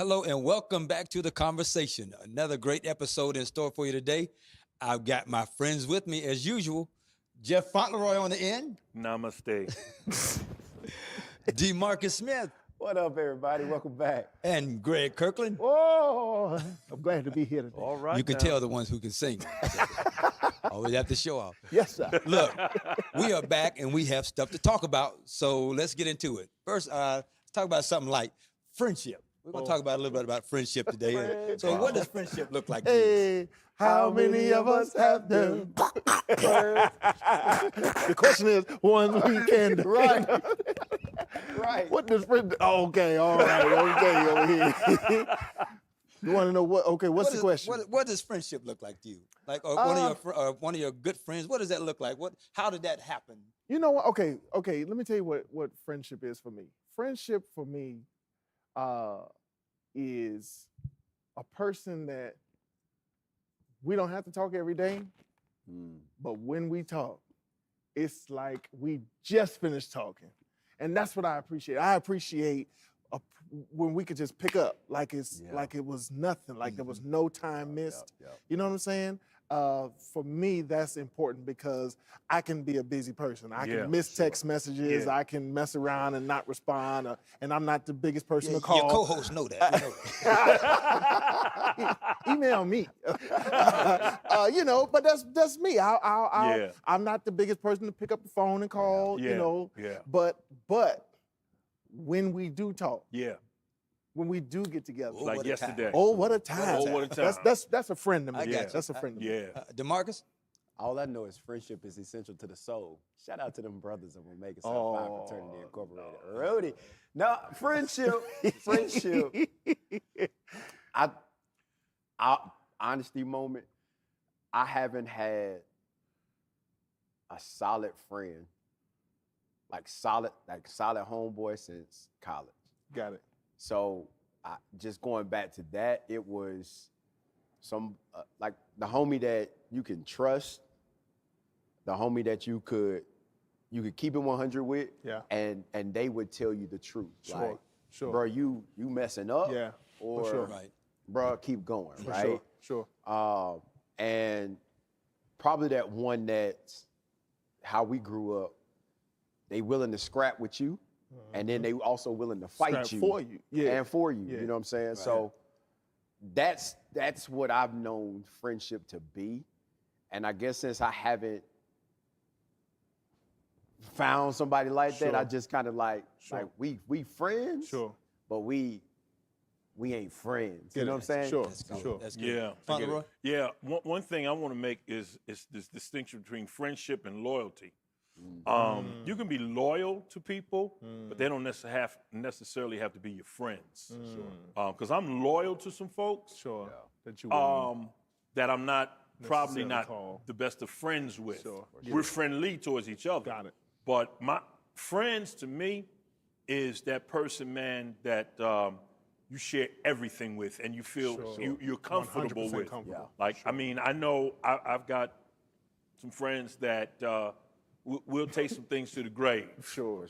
Hello and welcome back to The Conversation. Another great episode in store for you today. I've got my friends with me as usual. Jeff Fauntleroy on the end. Namaste. DeMarcus Smith. What up, everybody? Welcome back. And Greg Kirkland. Oh, I'm glad to be here today. All right. You can now. tell the ones who can sing. Always have to show off. Yes, sir. Look, we are back and we have stuff to talk about. So let's get into it. First, let's talk about something like friendship. We're going to talk about a little bit about friendship today. So what does friendship look like to you? Hey, how many of us have them? The question is, one weekend. Right. Right. What does friend? Oh, okay, all right, okay, over here. You want to know what? Okay, what's the question? What does friendship look like to you? Like one of your good friends. What does that look like? How did that happen? You know what? Okay. Let me tell you what friendship is for me. Friendship for me is a person that we don't have to talk every day, but when we talk, it's like we just finished talking, and that's what I appreciate. I appreciate when we could just pick up like like it was nothing, like there was no time missed. You know what I'm saying? For me, that's important because I can be a busy person. I can miss text messages. I can mess around and not respond, and I'm not the biggest person to call. Your co-hosts know that. We know that. Email me. But that's me. I'm not the biggest person to pick up the phone and call. But when we do talk, when we do get together, Like yesterday. oh, what a time! Oh, what a time. That's a friend to me. I got you. That's a friend to me. Yeah. DeMarcus? All I know is friendship is essential to the soul. Shout out to them brothers of Omega Psi Phi Fraternity Incorporated. Rudy. No, friendship. I honesty moment, I haven't had a solid friend, like solid homeboy since college. Got it. So just going back to that, it was some like the homie that you can trust, the homie that you could keep it 100 with, and they would tell you the truth. Sure. Bro, you messing up, or for sure. Right. bro, keep going, For right? Sure. And probably that one that's how we grew up. They willing to scrap with you. And then they also willing to fight Scrap you for you, and for you. Yeah. You know what I'm saying? Right. So that's what I've known friendship to be. And I guess since I haven't found somebody like that, I just kind of like we friends, but we ain't friends. You know what I'm saying? Sure. That's good. Sure. That's good. Yeah. Fauntleroy? Yeah. One thing I want to make is this distinction between friendship and loyalty. You can be loyal to people, but they don't necessarily have to be your friends. Because I'm loyal to some folks That you that I'm not probably necessarily not call. the best of friends with. Sure. We're friendly towards each other. Got it. But my friends to me is that person, man, that you share everything with and you feel you're comfortable 100% with. comfortable. Like, I mean, I know I've got some friends that we'll take some things to the grave. Sure.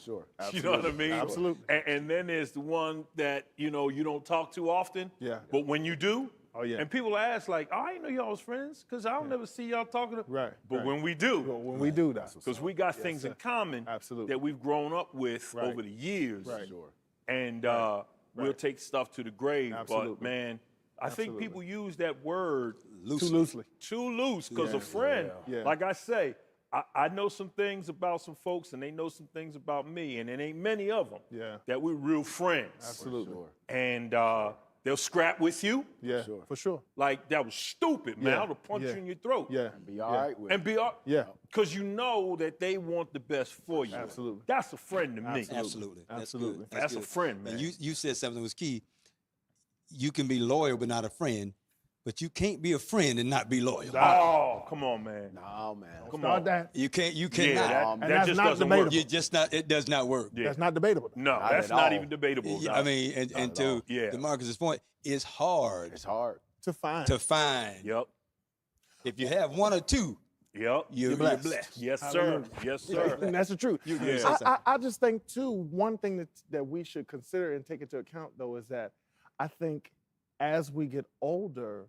You know what I mean? Absolutely. And then there's the one that, you don't talk to often. Yeah. But when you do, and people ask like, I didn't know y'all was friends because I don't never see y'all talking. Right. But when we do, when we do that, because we got things in common that we've grown up with over the years. Right. And we'll take stuff to the grave. Absolutely. But man, I think people use that word too loosely. because a friend, Yeah. like I say, I know some things about some folks and they know some things about me, and it ain't many of them that we're real friends. Absolutely. And they'll scrap with you. Yeah. For sure. Like, that was stupid, man. I'll punch you in your throat. Yeah. Be all right with it. And be all Yeah. because you know that they want the best for you. Absolutely. That's a friend to me. Absolutely. That's good. That's a good. friend, man. And you said something that was key. You can be loyal but not a friend, but you can't be a friend and not be loyal. Oh, come on, man. No, man. Come Start on. that. You cannot. Yeah, and that that's just not doesn't work. debatable. You just not. It does not work. Yeah. That's not debatable. No, Not that's at not all. even debatable. I mean, and to DeMarcus's point, it's hard It's hard. To find. to find. Yep. If you have one or two, Yep. you're blessed. Yes, sir. Yes, sir. And that's the truth. Yeah. I just think too, one thing that we should consider and take into account though is that I think as we get older,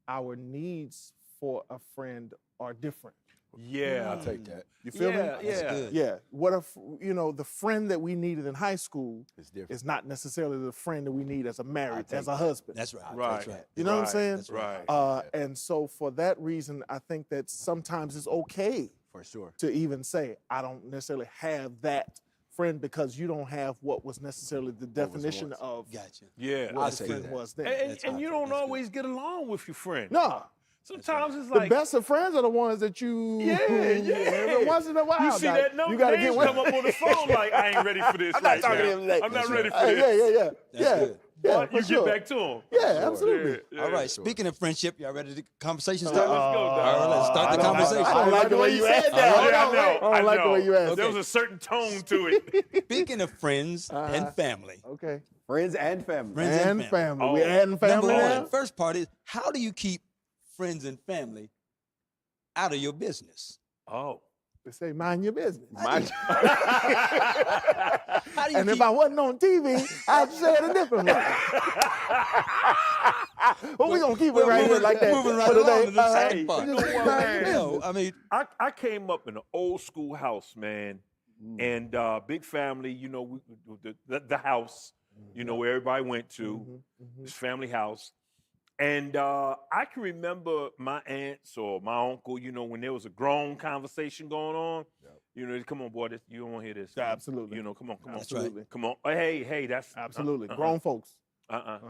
our needs for a friend are different. Yeah. I'll take that. You feel me? Yeah, That's yeah. good. Yeah. What if, the friend that we needed in high school It's different. is not necessarily the friend that we need as a married, take as a that. husband. That's right. Right. That's right. You know what I'm Right, saying? That's right. Right. And so for that reason, I think that sometimes it's okay For sure. to even say, I don't necessarily have that friend because you don't have what was necessarily the definition once. of Gotcha. Yeah. what I a say friend that. was then. And you don't always get along with your friend. No. Sometimes it's The like best of friends are the ones that you Yeah. every once in a while. you see like, that note, you gotta names get come up on the phone like I ain't ready for this I'm not right talking now. to him today. I'm not That's ready right. for this. Yeah. That's good. Yeah, But for you sure. get back to him. Yeah, absolutely. Yeah, All right. yeah. Speaking of friendship, y'all ready to conversation Let's start? go, All dog. right, let's start the conversation. I don't like the way you asked that. Yeah, Hold I on, know. wait. I don't like the way you asked There it. was a certain tone to it. Speaking of friends and family. Okay. Friends and family. Friends And and family. Oh. We adding family Number now? one, first part is how do you keep friends and family out of your business? Oh. They say, mind your business. Mind- How do you And keep if I wasn't on TV, I'd say it a different way. Well, we're going to keep it We're right here moving- like that. moving right for today. along to the second Hey, part. you know what, Mind man? your No, business. I mean, I came up in an old school house, man, and big family. The house, where everybody went to, this family house, and I can remember my aunts or my uncle. When there was a grown conversation going on, come on, boy, you don't want to hear this. Absolutely. Come on, That's right. Absolutely. come on. Hey, that's Absolutely. Grown folks.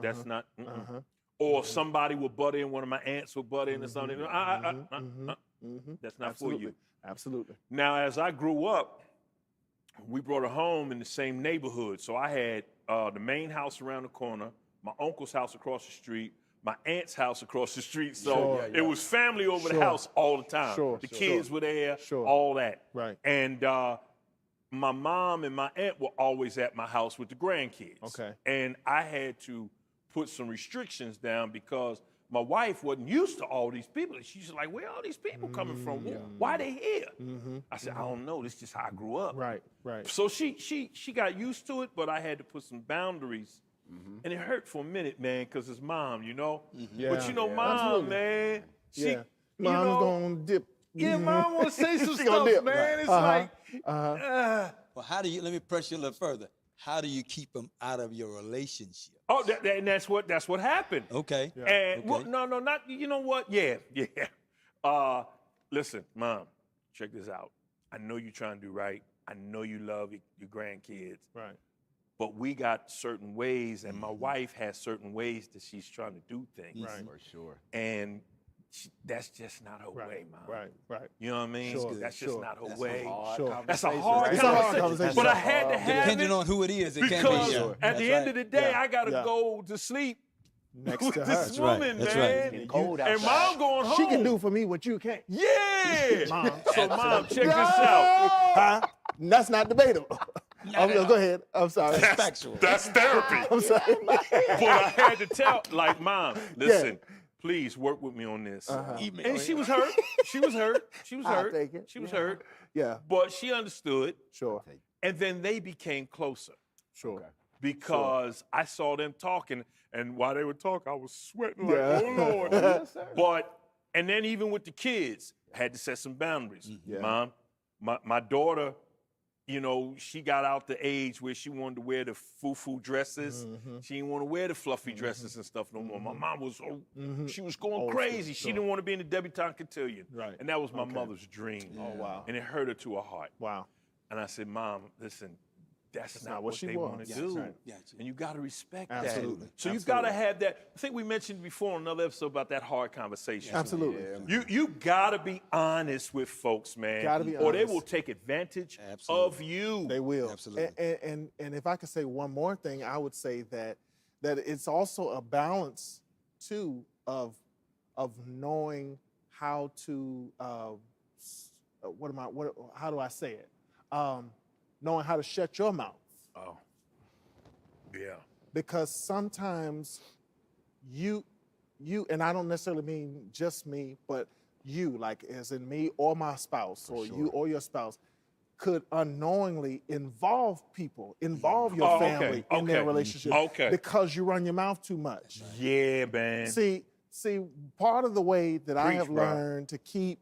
That's not. Uh-huh. Or somebody would butt in. One of my aunts would butt in or something. That's not for you. Absolutely. Now, as I grew up, we brought a home in the same neighborhood. So I had the main house around the corner, my uncle's house across the street, my aunt's house across the street. So Sure. it was family over the Sure. house all the time. Sure. The kids were there, Sure. all that. Right. And my mom and my aunt were always at my house with the grandkids. Okay. And I had to put some restrictions down because my wife wasn't used to all these people. She's like, where all these people coming from? Why they here? I said, I don't know. This is just how I grew up. Right. Right. So she got used to it, but I had to put some boundaries. And it hurt for a minute, man, because it's mom, Yeah. But mom, Absolutely. man, she, Yeah. Mom's going to dip. yeah, mom want to say some She gonna stuff, dip. man. It's Uh-huh. like, well, how do you? Let me press you a little further. How do you keep them out of your relationship? and that's what happened. Okay. And Okay. well, no, not you know what? Yeah. Listen, mom, check this out. I know you're trying to do right. I know you love your grandkids. Right. But we got certain ways, and my wife has certain ways that she's trying to do things. Right. For sure. And that's just not her way, mom. Right. You know what I mean? Sure, That's just sure. not her That's way. a hard Sure. That's a conversation. hard It's a hard conversation. conversation. But I That's a had to have Depending it on who it is, it can be. because Yeah. at That's the end right. of the day, Yeah. I got to Yeah. go to sleep Next with to her. this That's right. woman, That's man. right. It's cold And outside. mom going home. She can do for me what you can't. Yeah. Mom. So, mom, check this out. Huh? That's not debatable. Go ahead. I'm sorry. That's factual. That's therapy. I'm sorry. But I had to tell, like, mom, listen, please work with me on this. And she was hurt. She was hurt. She was I'll hurt. take it. She was Yeah. hurt. Yeah. But she understood. Sure. And then they became closer Sure. because I saw them talking. And while they were talking, I was sweating like, Yeah. oh, Lord. Yes, sir. But, and then even with the kids, I had to set some boundaries. Yeah. Mom, my daughter, she got out the age where she wanted to wear the foo-foo dresses. She didn't want to wear the fluffy dresses and stuff no more. My mom was, she was going Old crazy. school, She didn't want to be in the debutante cotillion. Right. And that was my mother's dream. Oh, wow. And it hurt her to her heart. Wow. And I said, Mom, listen, that's not not what what she they want wants. to do. Right. Gotcha. And you got to respect Absolutely. that. So you Absolutely. got to have that. I think we mentioned before on another episode about that hard conversation. Absolutely. You got to be honest with folks, man. Gotta be or they honest. will take advantage Absolutely. of you. They will. Absolutely. And if I could say one more thing, I would say that it's also a balance too of knowing how to how do I say it? Knowing how to shut your mouth. Oh, yeah. Because sometimes you and I don't necessarily mean just me, but you, like as in me or my spouse, or you or your spouse, could unknowingly involve your family in their relationship because you run your mouth too much. Yeah, man. See, part of the way that I have bro. learned to keep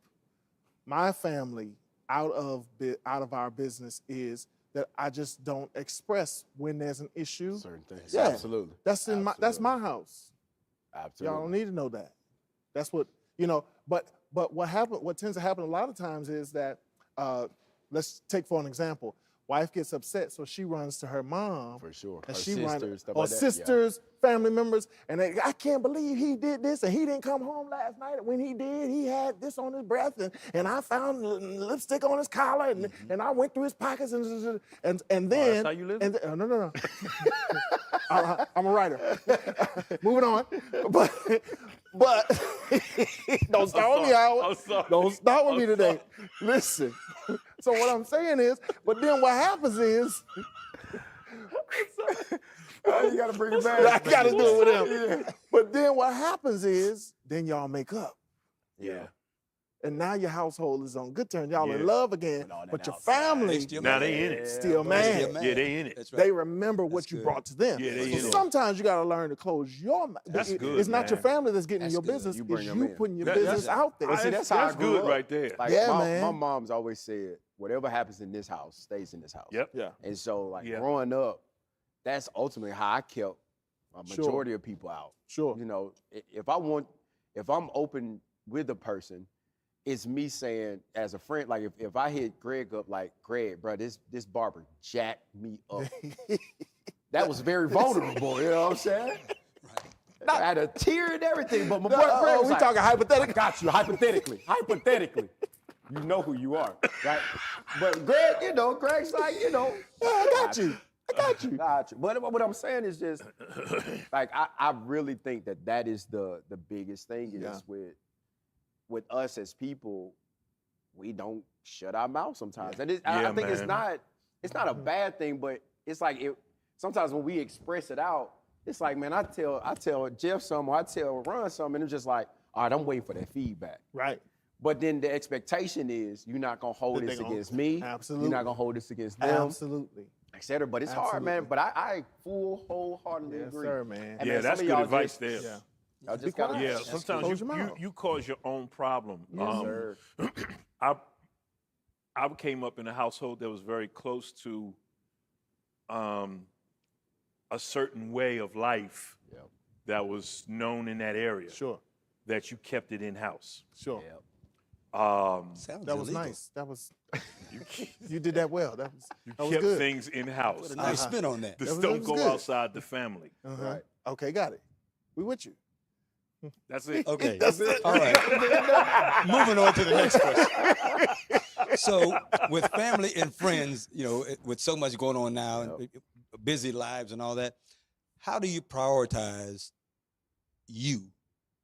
my family out of our business is that I just don't express when there's an issue. Certain things. Yeah. Absolutely. That's my house. Absolutely. Y'all don't need to know that. That's what, but what tends to happen a lot of times is that, let's take for an example, wife gets upset, so she runs to her mom. For sure. And Her she sisters, stuff or like that. sisters, family members, and I can't believe he did this, and he didn't come home last night. When he did, he had this on his breath, and I found lipstick on his collar, and I went through his pockets, and then that's how you live? No. I'm a writer. Moving on, but don't start with me, Howard. Don't start with me today. Listen. So what I'm saying is, but then what happens is, you gotta bring it back. I gotta do it with him. But then what happens is, then y'all make up. Yeah. And now your household is on good terms. Y'all in Yeah. love again, But all that but your outside. family Now they in it. still mad. Yeah, they in it. That's right. They remember what That's you good. brought to them. Yeah, they so in it. sometimes you gotta learn to close your mouth. That's good, It's not your man. family that's getting That's your good. business. You bring It's them you in. putting your That's- business out there. But see, that's how I grew good up. right there. Like Yeah, my man. mom's always said, whatever happens in this house stays in this house. Yep. Yeah. And so, like Yeah. growing up, that's ultimately how I kept a Sure. majority of people out. Sure. You know, if I'm open with a person, it's me saying as a friend, like if I hit Greg up, like, Greg, bro, this barber jacked me up. That was very vulnerable, you know what I'm saying? I had a tear and everything, but my boy Greg was we like, talking hypothetically. I got you, hypothetically. You know who you are, right? But Greg, Greg's like, I got you. Got you. But what I'm saying is just, like, I really think that is the biggest thing is Yeah. with us as people, we don't shut our mouth sometimes. And Yeah, I think it's man. not a bad thing, but it's like sometimes when we express it out, it's like, man, I tell Jeff something, or I tell Ron something, and it's just like, all right, I'm waiting for that feedback. Right. But then the expectation is you're not gonna hold That this they gon- against me. Absolutely. You're not gonna hold this against them, Absolutely. etc. But it's hard, man. Absolutely. But I wholeheartedly Yes, agree. sir, man. And Yeah, man, some that's of good y'all advice just- there. Yeah. Y'all just Be quiet. gotta Yeah, That's sometimes Close your mouth. you cause your own problem. Yes, sir. I came up in a household that was very close to a certain way of life Yep. that was known in that area. Sure. That you kept it in house. Sure. Yep. Sounds That was illegal. nice. That was you did that well. That was Kept good. things in house. Put a nice spin on that. This That was don't go good. outside the family. Uh-huh. Right. Okay, got it. We with you. That's it. Okay. That's it. All right. Moving on to the next question. So, with family and friends, with so much going on now, and busy lives and all that, how do you prioritize you?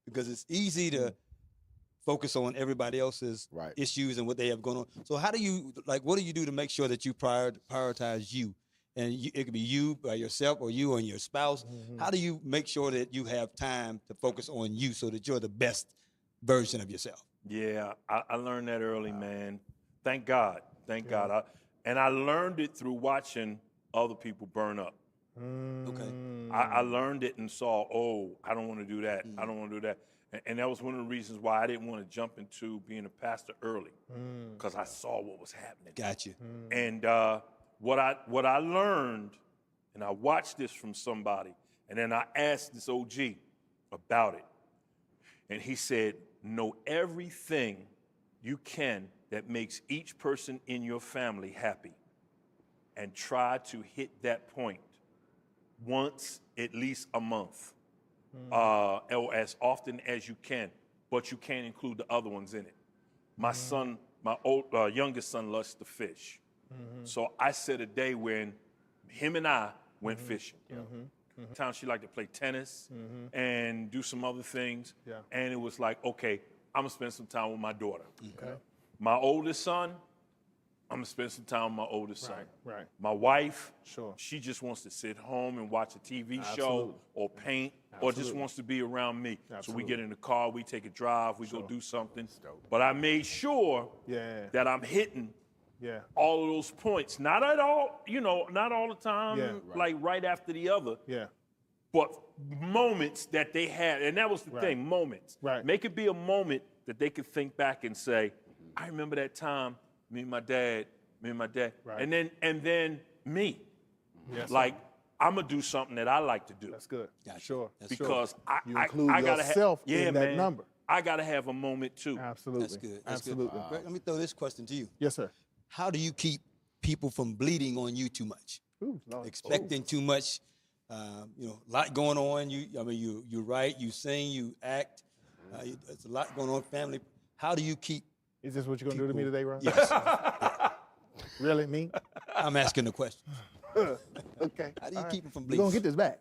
Because it's easy to focus on everybody else's Right. issues and what they have going on. So, how do you what do you do to make sure that you prioritize you? And it could be you by yourself or you and your spouse. How do you make sure that you have time to focus on you so that you're the best version of yourself? Yeah, I learned that early, man. Thank God. Thank God. I learned it through watching other people burn up. Okay. I learned it and saw, I don't want to do that. I don't want to do that. And that was one of the reasons why I didn't want to jump into being a pastor early, because I saw what was happening. Got you. And what I learned, and I watched this from somebody, and then I asked this OG about it. And he said, know everything you can that makes each person in your family happy, and try to hit that point once, at least a month, or as often as you can, but you can't include the other ones in it. My son, my youngest son loves to fish. So I set a day when him and I went fishing. Sometimes she liked to play tennis and do some other things. Yeah. And it was like, okay, I'm gonna spend some time with my daughter. Okay. My oldest son, I'm gonna spend some time with my oldest son. Right. My wife, Sure. she just wants to sit home and watch a TV show Absolutely. or paint or just Absolutely. wants to be around me. So we Absolutely. get in the car, we take a drive, we go Sure. do something. But I made sure Yeah. that I'm hitting Yeah. all of those points. Not at all, not all the time, Yeah. like right after the other, Yeah. but moments that they had. And that was the thing, moments. Right. Make it be a moment that they could think back and say, I remember that time, me and my dad. Right. And then me. Yes, Like, I'm going to do something that I like to do. That's good. Gotcha. Sure. That's Because You include gotta yourself yeah, in that man, number. I got to have a moment too. Absolutely. That's good. That's Absolutely. good. Greg, let me throw this question to you. Yes, sir. How do you keep people from bleeding on you too much? Ooh, Lord. Expecting too much, a lot going on. You write, you sing, you act. There's a lot going on, family. How do you keep? Is this what you're gonna do to me people- today, Ron? Yes. Really, me? I'm asking the question. Okay. How do you keep them from We're bleeding? gonna get this back.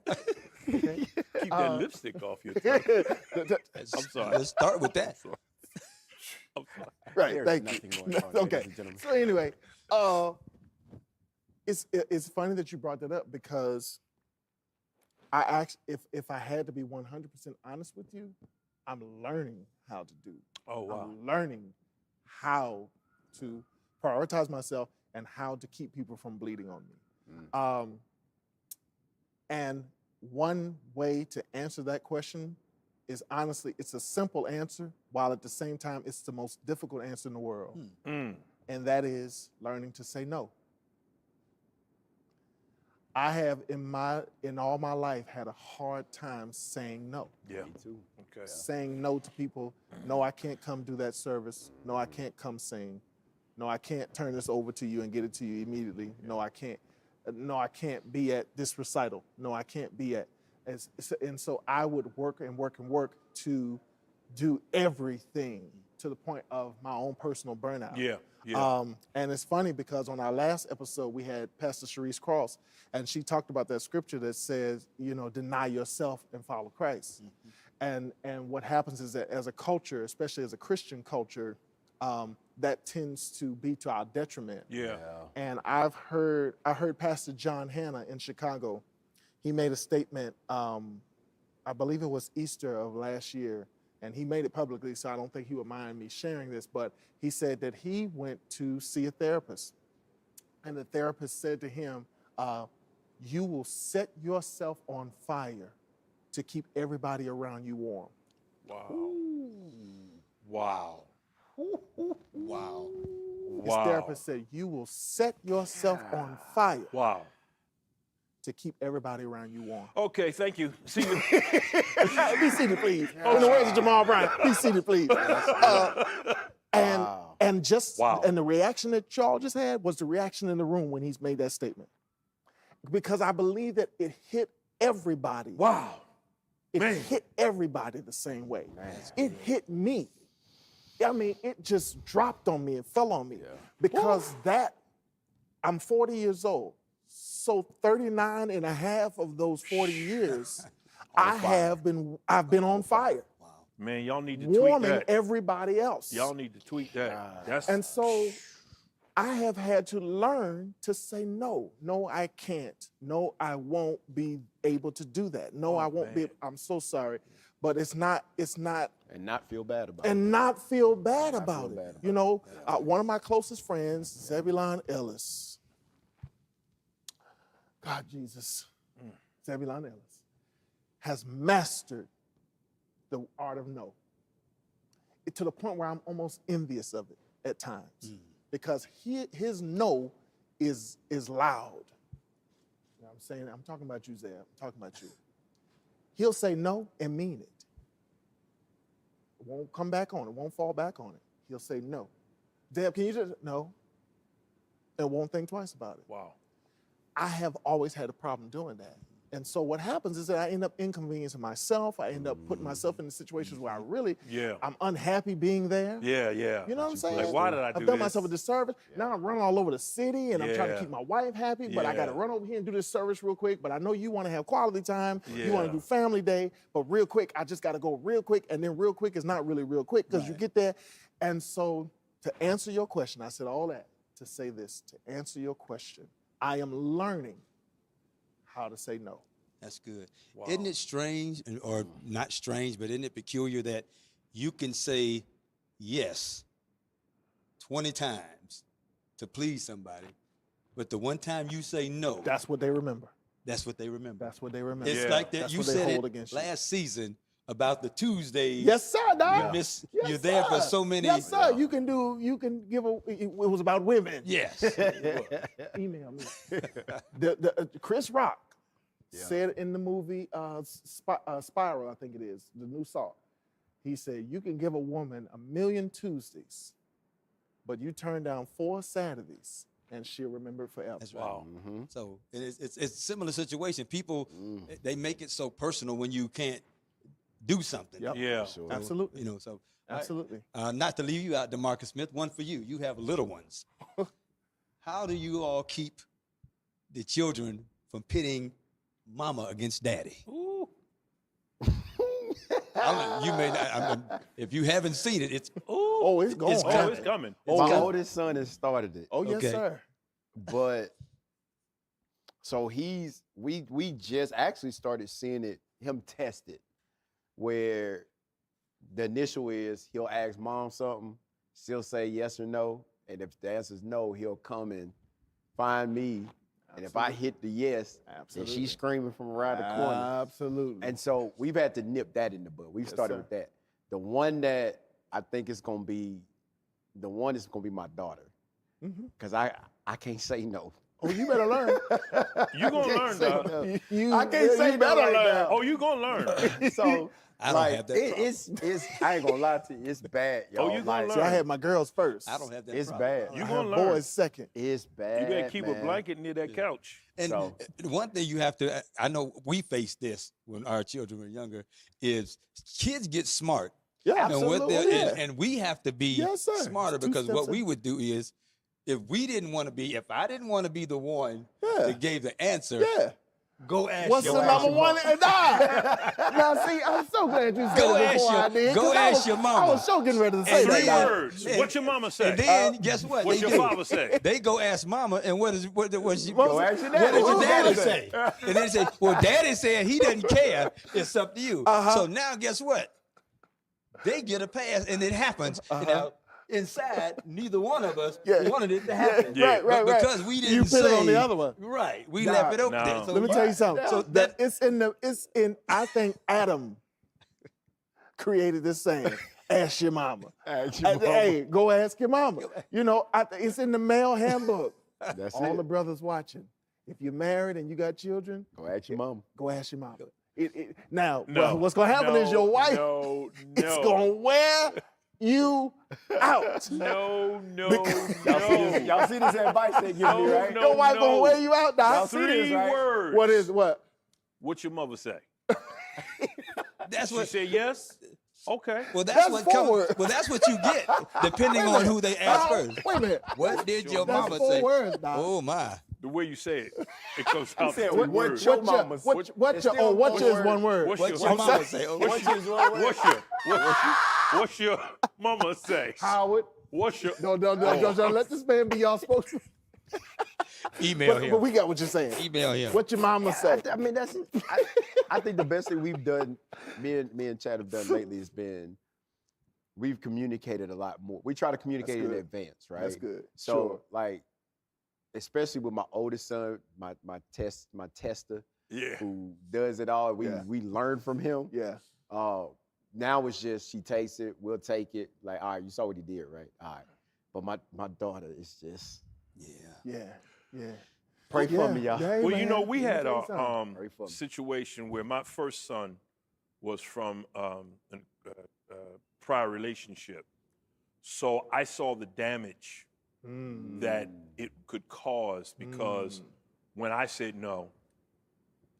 Okay. Keep that lipstick off your tongue. I'm sorry. Let's start with that. I'm sorry. Right. There's Thank nothing you. going on, ladies Okay. and gentlemen. So anyway, it's funny that you brought that up because I actually, if I had to be 100% honest with you, I'm learning how to do. Oh, wow. I'm learning how to prioritize myself and how to keep people from bleeding on me. And one way to answer that question is honestly, it's a simple answer, while at the same time, it's the most difficult answer in the world. Mm. And that is learning to say no. I have in all my life had a hard time saying no. Yeah. Me too. Okay. Saying no to people. No, I can't come do that service. No, I can't come sing. No, I can't turn this over to you and get it to you immediately. No, I can't. No, I can't be at this recital. No, I can't be at. And so I would work and work and work to do everything to the point of my own personal burnout. Yeah. Yeah. And it's funny because on our last episode, we had Pastor Sharice Cross, and she talked about that scripture that says, deny yourself and follow Christ. And what happens is that as a culture, especially as a Christian culture, that tends to be to our detriment. Yeah. And I heard Pastor John Hanna in Chicago. He made a statement, I believe it was Easter of last year, and he made it publicly, so I don't think he would mind me sharing this, but he said that he went to see a therapist. And the therapist said to him, you will set yourself on fire to keep everybody around you warm. Wow. Wow. Wow. His therapist said, you will set yourself on fire Wow. to keep everybody around you warm. Okay, thank you. See you. Be seated, please. In the words of Jamal Bryant, be seated, please. And the reaction that y'all just had was the reaction in the room when he's made that statement. Because I believe that it hit everybody. Wow. It hit everybody the same way. It hit me. I mean, it just dropped on me and fell on me. Because I'm 40 years old. So 39 and a half of those 40 years, I've been on fire. Wow. Man, y'all need to tweet Warming that. everybody else. Y'all need to tweet that. And so I have had to learn to say no. No, I can't. No, I won't be able to do that. No, I won't be. I'm so sorry. But it's not. And not feel bad about it. And not feel bad about it. One of my closest friends, Zebulon Ellis. God, Jesus. Zebulon Ellis has mastered the art of no. To the point where I'm almost envious of it at times. Because his no is loud. You know what I'm saying? I'm talking about you, Zeb. I'm talking about you. He'll say no and mean it. It won't come back on it. Won't fall back on it. He'll say no. Deb, can you just, no. And won't think twice about it. Wow. I have always had a problem doing that. And so what happens is that I end up inconveniencing myself. I end up putting myself in situations where I'm unhappy being there. Yeah, yeah. You know what I'm saying? Like, why did I do I've done this? myself a disservice. Now I'm running all over the city and I'm trying to keep my wife happy, but I got to run over here and do this service real quick. But I know you want to have quality time. You want to do family day, but real quick, I just got to go real quick. And then real quick is not really real quick because you get there. And so to answer your question, I said all that to say this, to answer your question, I am learning how to say no. That's good. Wow. Isn't it strange, or not strange, but isn't it peculiar that you can say yes 20 times to please somebody, but the one time you say no, That's what they remember. that's what they remember. That's what they remember. It's Yeah. like that. That's You what they said hold it against you. last season about the Tuesdays. Yes, sir, dog. You miss. Yes, You're there for sir. so many. Yes, sir. You can give a. It was about women. Yes. Email me. Chris Rock said in the movie Spiral, I think it is, the new Saw. He said, you can give a woman 1,000,000 Tuesdays, but you turn down 4 Saturdays, and she'll remember it forever. That's right. Wow. So it's a similar situation. People they make it so personal when you can't do something. Yep. Yeah. Sure. Absolutely. You know. So Absolutely. not to leave you out, DeMarcus Smith. One for you. You have little ones. How do you all keep the children from pitting mama against daddy? Ooh. You may not, if you haven't seen it, it's Oh, it's going. It's Oh, coming. it's coming. My oldest son has started it. Oh, yes, Okay. sir. But so we just actually started seeing him test it, where the initial is he'll ask mom something, she'll say yes or no, and if the answer is no, he'll come and find me, and if I hit the yes, then Absolutely. she's screaming from around the corner. Absolutely. And so we've had to nip that in the bud. We've started sir. with that. The one that I think is gonna be my daughter, because I can't say no. Oh, you better learn. You gonna learn, say dog. no. You I can't say you no better right learn. now. Oh, you gonna learn. So I don't like, have that it's I ain't gonna lie to you, it's bad, y'all. you gonna Like, See, I had my girls first. I don't have that. It's problem. bad. You I gonna have learn. boys second. It's bad. You better keep a man. blanket near that couch. And So- one thing you have to, I know we faced this when our children were younger, is kids get smart. Yeah, And, what absolutely. they're- Yeah. and we have to be Yes, sir. smarter It's 2 because what steps we in. would do is if I didn't want to be the one Yeah. that gave the answer, Yeah. go ask What's your the mama. number one? Now, see, I'm so glad you said Go it ask before your- I did. go 'cause ask your I mama. was so getting ready to say And that. Three then- dog. words. and- What your mama say? And then guess what? What They your do? father say? They go ask mama, and what she? Go ask your What daddy. does your What daddy does say? And they say, well, daddy said he doesn't care. It's up to you. So now guess what? They get a pass, and it happens. You know, inside, neither one of us Yeah. wanted it to happen. Yeah. Right, right, But right. because we didn't You put say it on the other one. Right. We Nah. left it open No. there. So Let me tell you something. So that it's in I think Adam created this saying, ask your mama. Ask your mama. Hey, go ask your mama. You know, it's in the male handbook. That's All it. the brothers watching. If you're married and you got children, Go ask your mom. go ask your mama. Now, No. what's going to happen is your wife No, is going to no, wear you out. no, no, Y'all see this advice they give me, right? No, Your wife going to no. wear you out, Y'all Doc. see this, Three right? words. What is what? What your mother say? that's She what. said yes. Okay. Well, That's that's what comes. forward. Well, that's what you get, depending on who they ask first. Wait a minute. What did your That's mama 4 say? words, Doc. Oh my. The way you say it, it comes out said, three what words. your mama- What your, It's what still is one word? What's What's your your mama mama say? Oh, What's your mama say? Howard. What's your Don't let this man be y'all spokesman. Email But him. we got what you're saying. Email him. What your mama say? I mean, I think the best thing we've done, me and Chad have done lately has been we've communicated a lot more. We try to communicate in good. advance, right? That's good. So Sure. like, especially with my oldest son, my tester, Yeah. who does it all. Yeah. We learn from him. Yeah. Now it's just she takes it, we'll take it. Like, all right, you saw what he did, right? All right. But my daughter is just Yeah. pray for me, y'all. Yeah, Well, you man. know, we Let me had tell you a something. Pray for me. situation where my first son was from a prior relationship. So I saw the damage that it could cause because when I said no,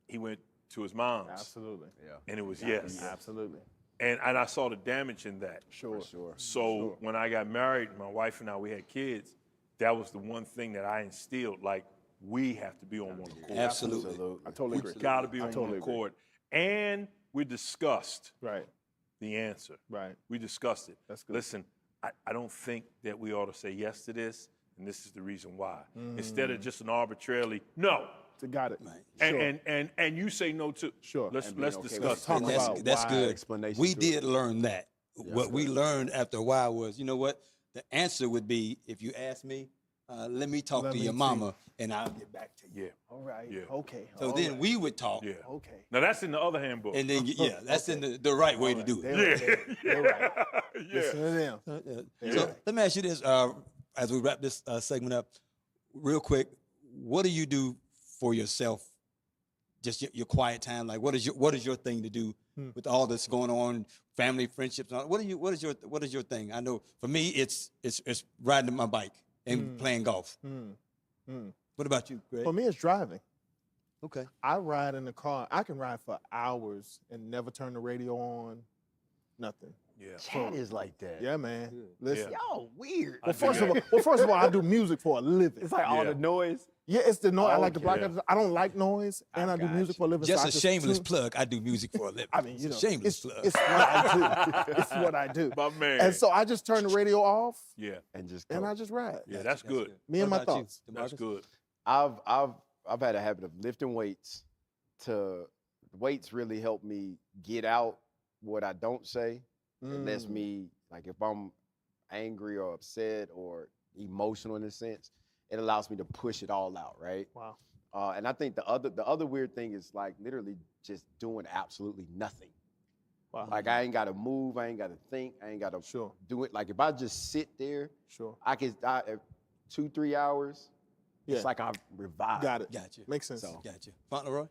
he went to his mom's Absolutely. and it was yes. Absolutely. And I saw the damage in that. Sure. Sure. So when I got married, my wife and I, we had kids, that was the one thing that I instilled, like, we have to be on one accord. Absolutely. I totally agree. We got to be I on totally one agree. accord. And we discussed Right. the answer. Right. We discussed it. That's good. Listen, I don't think that we ought to say yes to this, and this is the reason why. Instead of just an arbitrarily, no. Got it. Right. And and you say no too. Sure. Let's And being okay with discuss it. talk And it. about that's why good. explanation We to did it. learn that. What we learned after a while was, you know what? The answer would be, if you ask me, let me talk Let to me your see. mama, and I'll get back to you. Yeah. All right. Yeah. Okay. So all then right, we would talk, Yeah. Okay. Now that's in the other handbook. and then that's Okay. in the right way All to right. do it. They're right. Yeah. Listen to them. So Yeah. let me ask you this, as we wrap this segment up, real quick. What do you do for yourself? Just your quiet time. Like, what is your thing to do with all this going on, family, friendships? And all, what is your thing? I know for me, it's riding my bike and playing golf. What about you, Greg? For me, it's driving. Okay. I ride in the car. I can ride for hours and never turn the radio on. Nothing. Yeah. Chad is like that. Yeah, man. Listen. Yeah. Y'all weird. I Well, do first of all, I do music for a living. It's like all Yeah. the noise. Yeah, it's the noise. I like to block Okay. out. I don't like noise, and I I do got music you. for a living. Just so a I shameless tune- plug. I do music for a living. I mean, It's you a know, shameless it's plug. what I do. It's what I do. My man. And so I just turn the radio off Yeah. And just and go. I just ride. Yeah. That's good. Me and What my about you, thoughts. That's DeMarcus? good. I've had a habit of lifting weights. Weights really help me get out what I don't say. It lets me, like, if I'm angry or upset or emotional in a sense, it allows me to push it all out, right? Wow. And I think the other weird thing is, like, literally just doing absolutely nothing. Wow. Like, I ain't got to move, I ain't got to think, I ain't got to Sure. do it. Like, if I just sit there, Sure. I can 2-3 hours. Yeah. It's like I revive. Got it. Gotcha. Makes sense. So- Gotcha. Fauntleroy?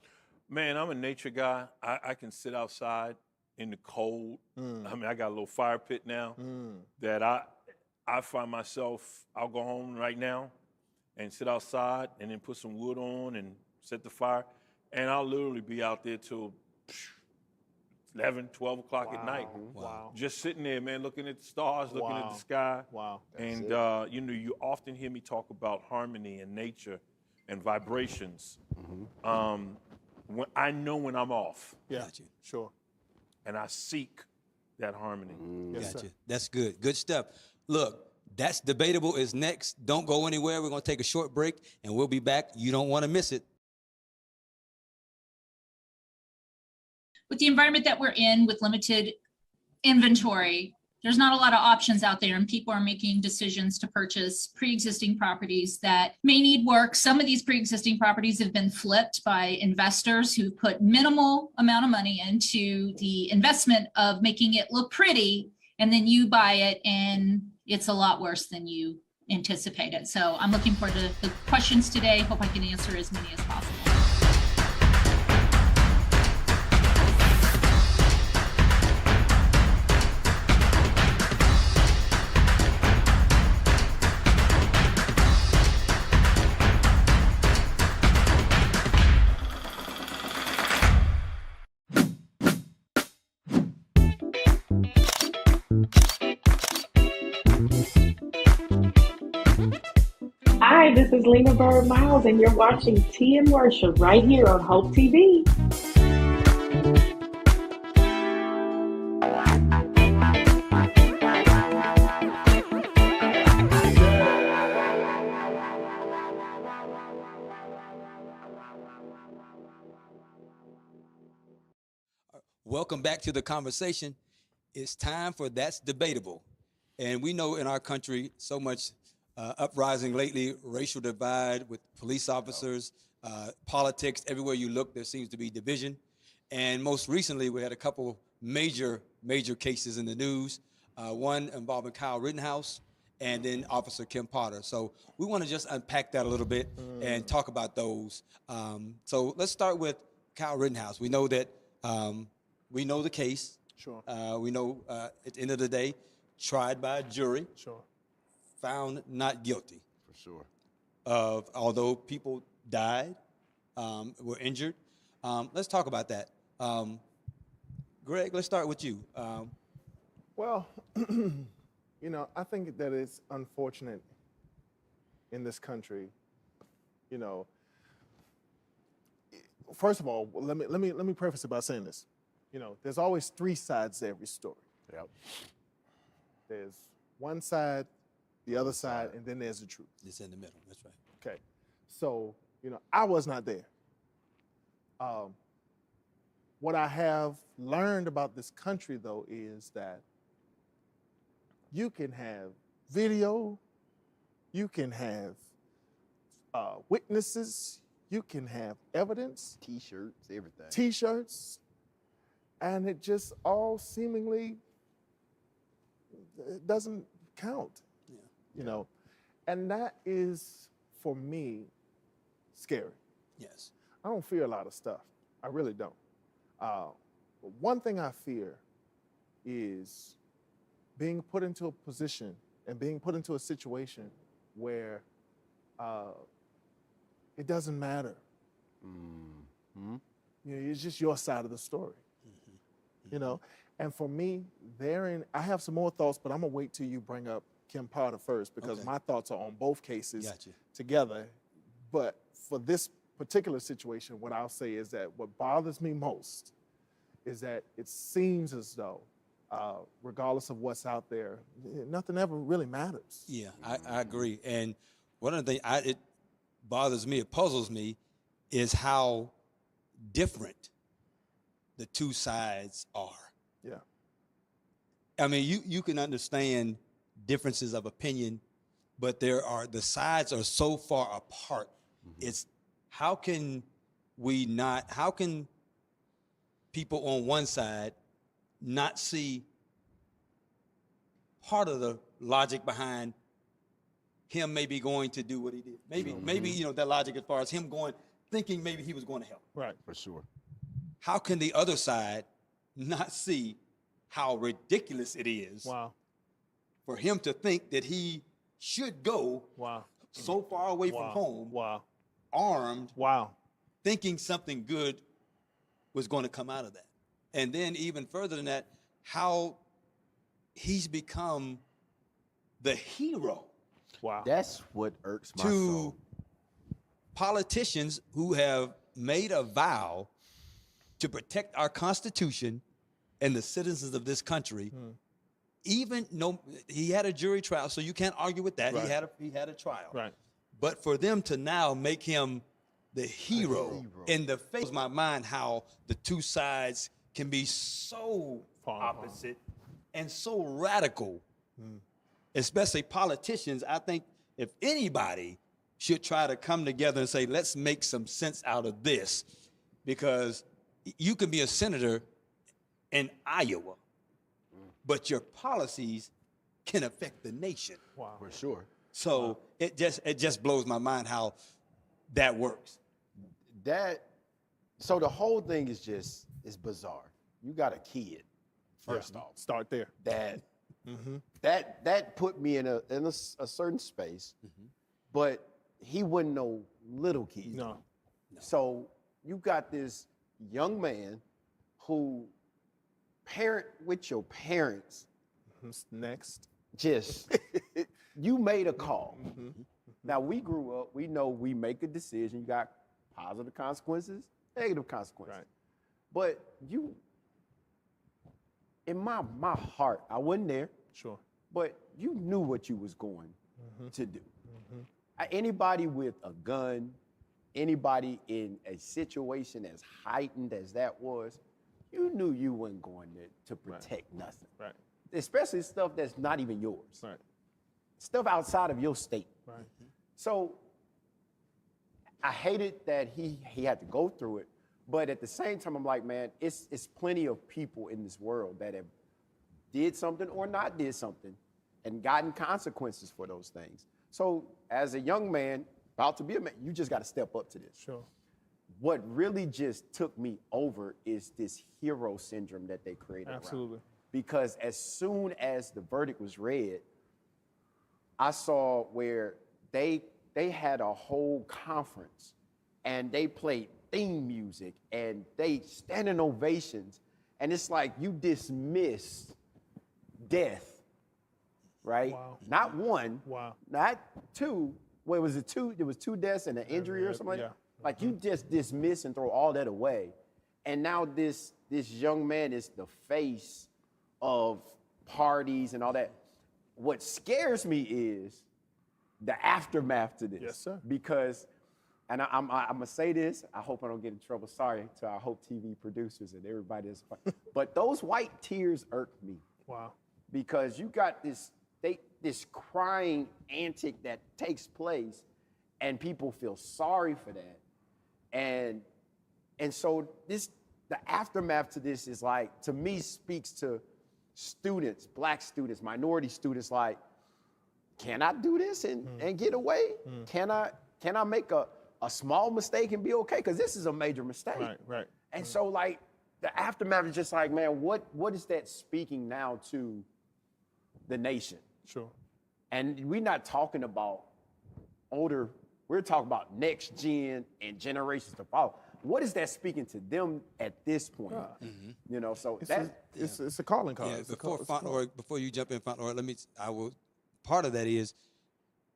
Man, I'm a nature guy. I can sit outside in the cold. I mean, I got a little fire pit now that I find myself, I'll go home right now and sit outside and then put some wood on and set the fire. And I'll literally be out there till 11, 12 o'clock at night. Wow. Just sitting there, man, looking at the stars, looking at Wow. the sky. Wow. And, you know, you often hear me talk about harmony and nature and vibrations. When I know when I'm off, Yeah. Gotcha. Sure. and I seek that harmony. Yes, Gotcha. sir. That's good. Good stuff. Look, That's Debatable is next. Don't go anywhere. We're going to take a short break, and we'll be back. You don't want to miss it. With the environment that we're in, with limited inventory, there's not a lot of options out there, and people are making decisions to purchase pre-existing properties that may need work. Some of these pre-existing properties have been flipped by investors who put minimal amount of money into the investment of making it look pretty, and then you buy it and it's a lot worse than you anticipated. So I'm looking forward to the questions today. Hope I can answer as many as possible. Hi, this is Lena Bird Miles, and you're watching Tea and Worship right here on Hope TV. Welcome back to the conversation. It's time for That's Debatable. And we know in our country so much uprising lately, racial divide with police officers, politics. Everywhere you look, there seems to be division. And most recently, we had a couple major cases in the news. One involving Kyle Rittenhouse, and then Officer Kim Potter. So we want to just unpack that a little bit and talk about those. So let's start with Kyle Rittenhouse. We know that we know the case. Sure. We know at the end of the day, tried by a jury, Sure. found not guilty. For sure. Although people died, were injured. Let's talk about that. Greg, let's start with you. Well, you know, I think that it's unfortunate in this country. You know, first of all, let me preface it by saying this. You know, there's always three sides to every story. Yep. There's one side, the other side, and then there's the truth. It's in the middle. That's right. Okay. So, you know, I was not there. What I have learned about this country, though, is that you can have video, you can have witnesses, you can have evidence, T-shirts, everything. T-shirts, and it just all seemingly it doesn't count. You know, and that is for me scary. Yes. I don't fear a lot of stuff. I really don't. But one thing I fear is being put into a position and being put into a situation where it doesn't matter. Mm-hmm. You know, it's just your side of the story. You know, and for me, therein, I have some more thoughts, but I'm gonna wait till you bring up Kim Potter first because my thoughts are on both cases together. But for this particular situation, what I'll say is that what bothers me most is that it seems as though, regardless of what's out there, nothing ever really matters. Yeah, I agree. And one of the things it bothers me, it puzzles me, is how different the two sides are. Yeah. I mean, you can understand differences of opinion, but the sides are so far apart. It's how can people on one side not see part of the logic behind him maybe going to do what he did? Maybe you know, that logic as far as him thinking maybe he was going to help. Right. For sure. How can the other side not see how ridiculous it is for him to think that he should go so far away from home, armed, thinking something good was going to come out of that? And then even further than that, how he's become the hero That's what irks my to soul. politicians who have made a vow to protect our Constitution and the citizens of this country. Even no, he had a jury trial, so you can't argue with that. He had a trial. Right. But for them to now make him the hero in the face of my mind, how the two sides can be so opposite and so radical, especially politicians. I think if anybody should try to come together and say, let's make some sense out of this, because you can be a senator in Iowa, but your policies can affect the nation. For sure. So it just blows my mind how that works. So the whole thing is bizarre. You got a kid, first off. Start there. That put me in a certain space, but he wasn't no little kid. No. So you got this young man who parent with your parents. Next. Just, you made a call. Now we grew up, we know we make a decision. You got positive consequences, negative consequences. Right. But you, in my heart, I wasn't there. Sure. But you knew what you was going to do. Anybody with a gun, anybody in a situation as heightened as that was, you knew you wasn't going there to protect nothing. Right. Especially stuff that's not even yours. Right. Stuff outside of your state. Right. So I hated that he had to go through it, but at the same time, I'm like, man, it's plenty of people in this world that have did something or not did something and gotten consequences for those things. So as a young man, about to be a man, you just got to step up to this. Sure. What really just took me over is this hero syndrome that they created Absolutely. around. Because as soon as the verdict was read, I saw where they had a whole conference and they played theme music and they standing ovations. And it's like you dismiss death, right? Wow. Not one, not two. Wait, was it two? There was 2 deaths and an injury or something like that? Like you just dismiss and throw all that away. And now this young man is the face of parties and all that. What scares me is the aftermath to this. Yes, sir. Because, and I'm gonna say this, I hope I don't get in trouble. Sorry to our Hope TV producers and everybody that's, but those white tears irk me. Wow. Because you got this crying antic that takes place, and people feel sorry for that. And so the aftermath to this is like, to me, speaks to students, Black students, minority students, like, can I do this and get away? Can I make a small mistake and be okay? Because this is a major mistake. Right. And so, like, the aftermath is just like, man, what is that speaking now to the nation? Sure. And we're not talking about older, we're talking about next gen and generations to follow. What is that speaking to them at this point? You know, so It's a calling card. Yeah, It's a before call- before you jump in, Fauntleroy, part of that is,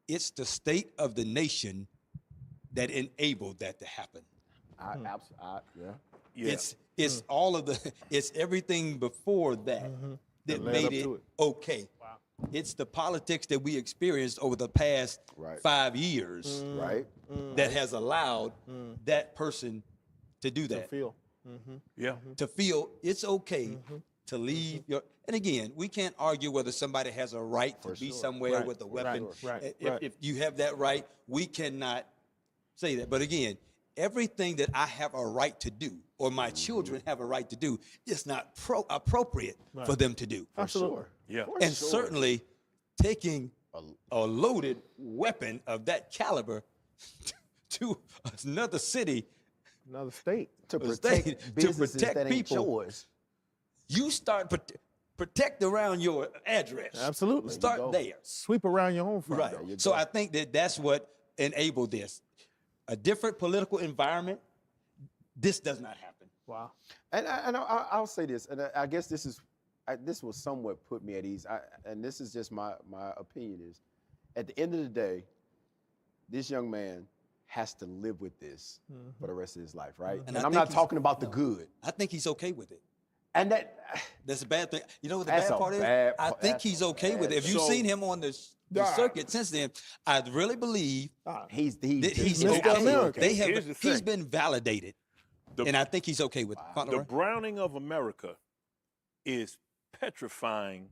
it's the state of the nation that enabled that to happen. Yeah. It's all of it's everything before that that led made up it to it. okay. Wow. It's the politics that we experienced over the past 5 years right? that has allowed that person to do to that. feel. Yeah. To feel it's okay to leave your, and again, we can't argue whether somebody has a right to be somewhere Right, with a weapon. right, If you have that right, we cannot say that. But again, everything that I have a right to do, or my children have a right to do, is not appropriate for them to do. Absolutely. Yeah. And certainly taking a loaded weapon of that caliber to another city, Another state. To state, protect to businesses protect that ain't people. yours. you start protect around your address. Absolutely. Start there. Sweep around your own front. Right. So I think that's what enabled this. A different political environment, this does not happen. Wow. And I'll say this, and I guess this will somewhat put me at ease. And this is just my opinion is, at the end of the day, this young man has to live with this for the rest of his life, right? And I'm not talking about the good. I think he's okay with it. And That's a bad thing. You know what the That's bad a part is? bad I part. think That's he's a okay with it. If bad- you've So- seen him on the circuit since then, I really believe he's that he's Mr. okay. America. Here's the He's thing. been validated, and I think he's okay with it. The Fauntleroy? browning of America is petrifying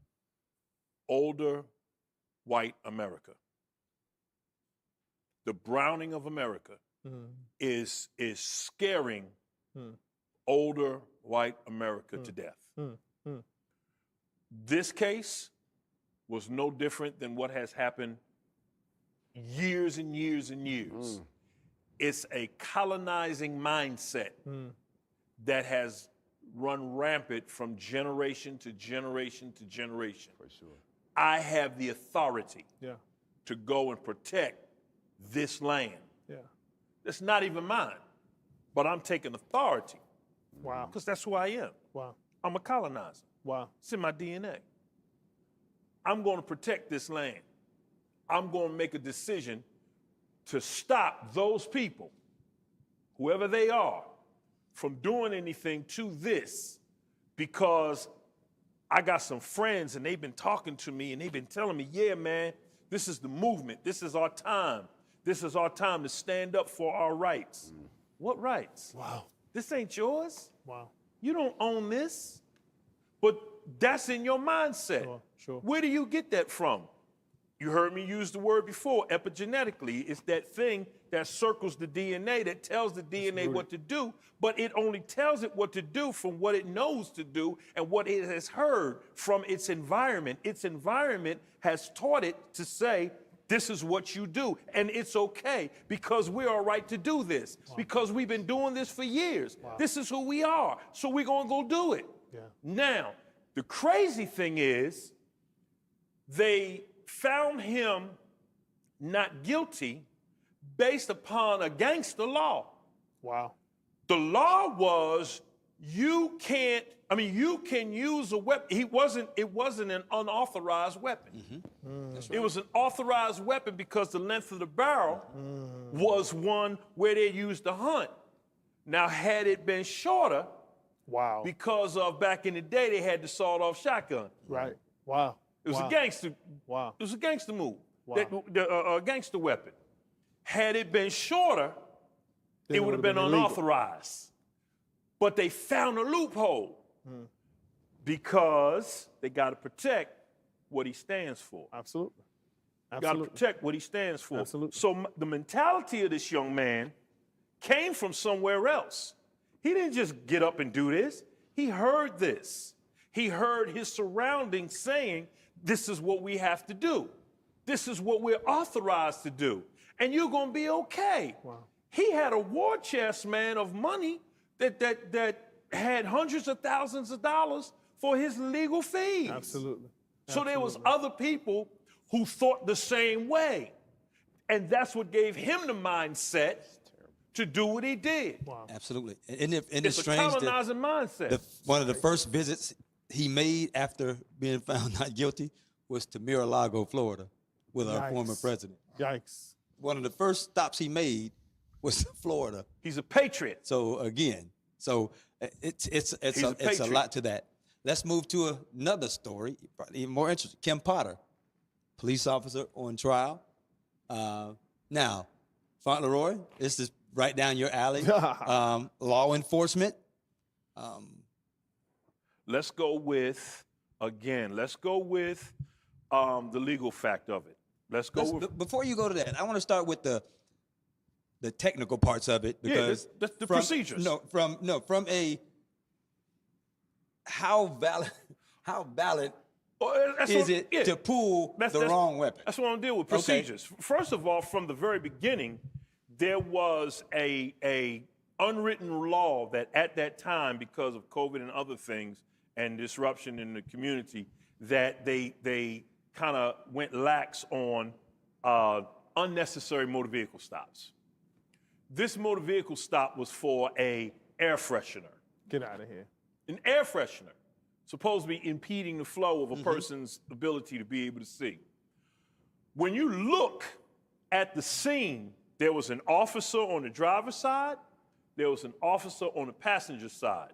older white America. The browning of America is scaring older white America to death. This case was no different than what has happened years and years and years. It's a colonizing mindset that has run rampant from generation to generation to generation. For sure. I have the authority Yeah. to go and protect this land. Yeah. It's not even mine, but I'm taking authority Wow. because that's who I am. Wow. I'm a colonizer. Wow. It's in my DNA. I'm going to protect this land. I'm going to make a decision to stop those people, whoever they are, from doing anything to this, because I got some friends and they've been talking to me and they've been telling me, yeah, man, this is the movement. This is our time. This is our time to stand up for our rights. What rights? Wow. This ain't yours. Wow. You don't own this. But that's in your mindset. Sure. Where do you get that from? You heard me use the word before, epigenetically. It's that thing that circles the DNA, that tells the DNA what to do, but it only tells it what to do from what it knows to do and what it has heard from its environment. Its environment has taught it to say, this is what you do, and it's okay because we're all right to do this, because we've been doing this for years. This is who we are, so we're gonna go do it. Yeah. Now, the crazy thing is, they found him not guilty based upon a gangster law. Wow. The law was you can use a weapon. It wasn't an unauthorized weapon. It was an authorized weapon because the length of the barrel was one where they used to hunt. Now, had it been shorter, Wow. because of back in the day, they had the sawed-off shotgun. Right. Wow. It was Wow. a gangster. Wow. It was a gangster move. Wow. A gangster weapon. Had it been shorter, Then it would have been illegal. unauthorized. But they found a loophole because they got to protect what he stands for. Absolutely. You got to Absolutely. protect what he stands for. Absolutely. So the mentality of this young man came from somewhere else. He didn't just get up and do this. He heard this. He heard his surroundings saying, this is what we have to do. This is what we're authorized to do. And you're going to be okay. Wow. He had a war chest, man, of money that had hundreds of thousands of dollars for his legal fees. Absolutely. So there was other people who thought the same way. And that's what gave him the mindset to do what he did. Wow. Absolutely. And It's a strange that colonizing mindset. one of the first visits he made after being found not guilty was to Mar-a-Lago, Florida, with our former Yikes. president. Yikes. One of the first stops he made was Florida. He's a patriot. So again, it's a patriot. lot to that. Let's move to another story, probably even more interesting. Kim Potter, police officer on trial. Now, Fauntleroy, this is right down your alley. Law enforcement. Let's go with the legal fact of it. Let's go with Before you go to that, I want to start with the technical parts of it because that's the procedures. From a how valid is it to pull the wrong weapon? That's what I'm dealing with, procedures. First of all, from the very beginning, there was a unwritten law that at that time, because of COVID and other things and disruption in the community, that they kind of went lax on unnecessary motor vehicle stops. This motor vehicle stop was for an air freshener. Get out of here. An air freshener, supposed to be impeding the flow of a person's ability to be able to see. When you look at the scene, there was an officer on the driver's side, there was an officer on the passenger side.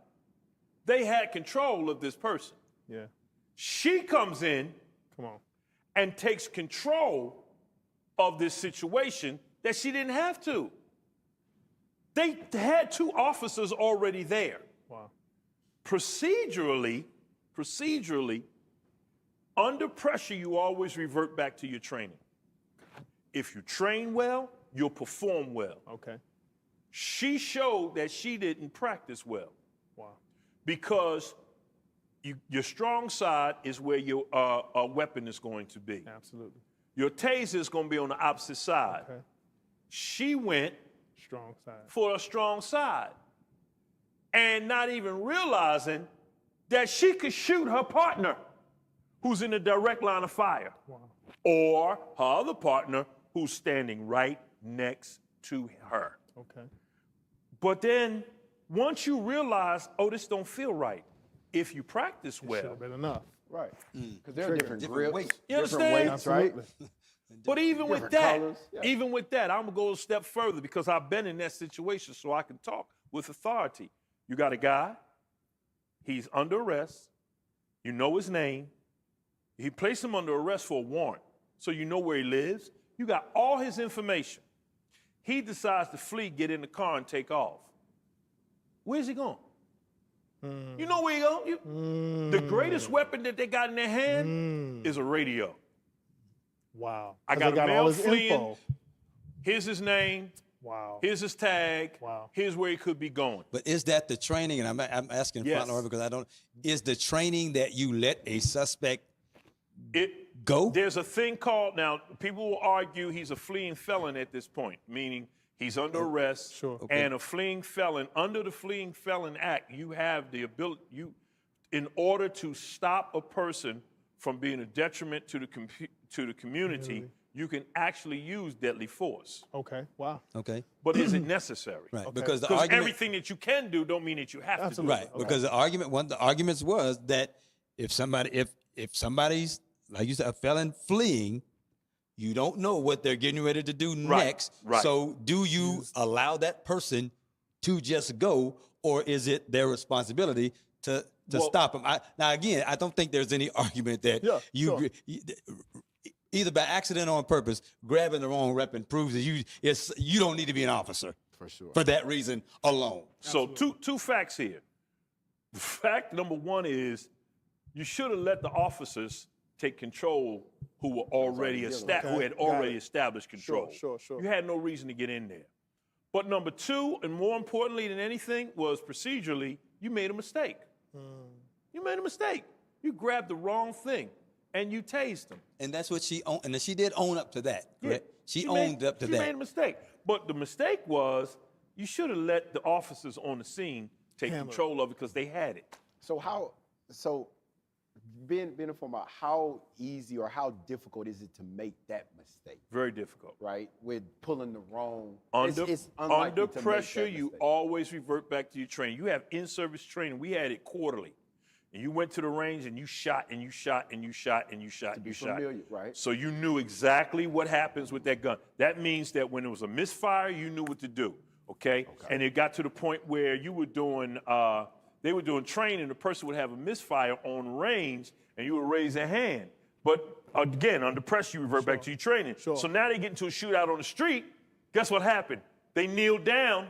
They had control of this person. Yeah. She comes in Come on. and takes control of this situation that she didn't have to. They had two officers already there. Wow. Procedurally, under pressure, you always revert back to your training. If you train well, you'll perform well. Okay. She showed that she didn't practice well Wow. because your strong side is where your weapon is going to be. Absolutely. Your taser is going to be on the opposite side. Okay. She went Strong side. for a strong side and not even realizing that she could shoot her partner who's in the direct line of fire Wow. or her other partner who's standing right next to her. Okay. But then once you realize, oh, this don't feel right, if you practice Should well, have been enough. Right. Because there are different different grips, weights. You different understand? weights, right? Absolutely. but even with different that, colors, yeah. I'm gonna go a step further because I've been in that situation so I can talk with authority. You got a guy, he's under arrest, you know his name, he placed him under arrest for a warrant, so you know where he lives, you got all his information. He decides to flee, get in the car, and take off. Where's he going? You know where he going? The greatest weapon that they got in their hand is a radio. Wow. I 'Cause got they a all male his fleeing. info. Here's his name. Wow. Here's his tag. Wow. Here's where he could be going. But is that the training? And I'm asking Yes. Fauntleroy because I don't. Is the training that you let a suspect go? There's a thing called, now, people will argue he's a fleeing felon at this point, meaning he's under arrest. Sure. And a fleeing felon, under the Fleeing Felon Act, you have the ability, in order to stop a person from being a detriment to the community, you can actually use deadly force. Okay. Wow. Okay. But is it necessary? Right. Okay. Because the Because argument. everything that you can do don't mean that you have Absolutely. to do Right. it. Okay. Because one of the arguments was that if somebody's, like you said, a felon fleeing, you don't know what they're getting ready to do next. right. So do you allow that person to just go, or is it their responsibility to Well- stop them? Now, again, I don't think there's any argument that Yeah, you sure. either by accident or on purpose, grabbing the wrong weapon proves that you don't need to be an officer For sure. for that reason alone. So two facts here. Fact number one is you should have let the officers take control who were already dealing with established, who Okay, had got already it. established control. Sure. You had no reason to get in there. But number two, and more importantly than anything, was procedurally, you made a mistake. You made a mistake. You grabbed the wrong thing, and you tased him. And that's what she owned, and she did own up to that, correct? She owned up to She that. made a mistake. But the mistake was you should have let the officers on the scene take Handle it. control of it because they had it. So being informed about how easy or how difficult is it to make that mistake, Very difficult. right? With pulling the wrong. Under unlikely to make pressure, that you mistake. always revert back to your training. You have in-service training. We had it quarterly. And you went to the range and you shot and you shot and you shot and you shot To and be you shot. familiar, right? So you knew exactly what happens with that gun. That means that when it was a misfire, you knew what to do, okay? And it got to the point where you were doing, they were doing training, the person would have a misfire on range and you would raise their hand. But again, under pressure, you revert back to your training. Sure. So now they get into a shootout on the street. Guess what happened? They kneeled down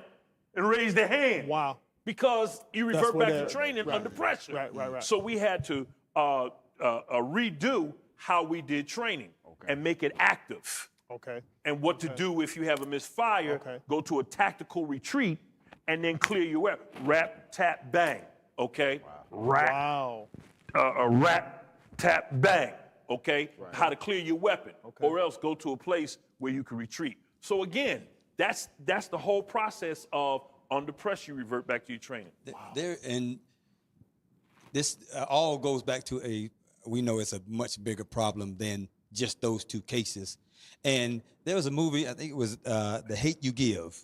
and raised their hand. Wow. Because you That's revert what back that- to training right. under pressure. Right. So we had to redo how we did training and make it active. Okay. And what to do if you have a misfire, Okay. go to a tactical retreat and then clear your weapon. Rap, tap, bang, okay? Rack, Wow. rap, tap, bang, okay? How to clear your weapon. Or else go to a place where you can retreat. So again, that's the whole process of under pressure, you revert back to your training. There, and this all goes back to we know it's a much bigger problem than just those two cases. And there was a movie, I think it was The Hate U Give,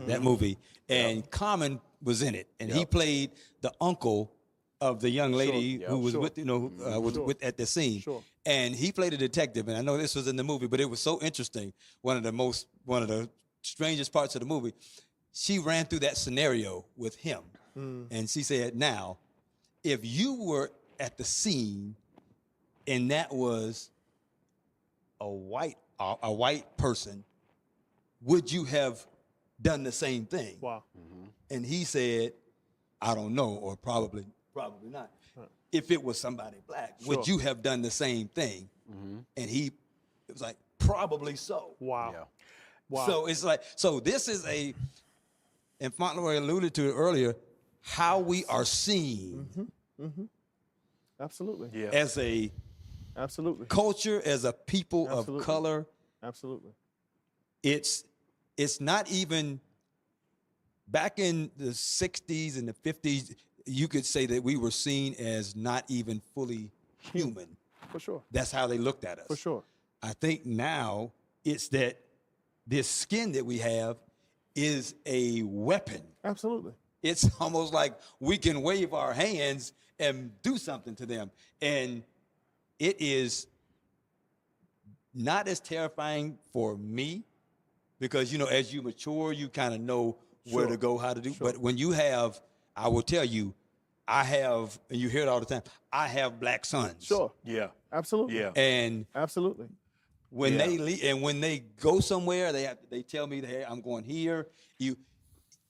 that movie, and Common was in it, and he played the uncle of the young lady who was with, with at the scene. Sure. And he played a detective, and I know this was in the movie, but it was so interesting. One of the strangest parts of the movie, she ran through that scenario with him, and she said, now, if you were at the scene and that was a white person, would you have done the same thing? Wow. And he said, I don't know, or probably not. If it was somebody black, would Sure. you have done the same thing? And it was like, probably so. Wow. Yeah. Wow. So it's like, so this is and Fauntleroy alluded to it earlier, how we are seen Absolutely. Yeah. as a Absolutely. culture, as a people Absolutely. of color. Absolutely. It's not even back in the 60s and the 50s, you could say that we were seen as not even fully human. For sure. That's how they looked at us. For sure. I think now it's that this skin that we have is a weapon. Absolutely. It's almost like we can wave our hands and do something to them. And it is not as terrifying for me because, as you mature, you kind of know where to go, how to do. But when you have, I will tell you, I have, and you hear it all the time, I have black sons. Sure. Yeah. Absolutely. Yeah. And Absolutely. when Yeah. they leave, and when they go somewhere, they tell me, hey, I'm going here.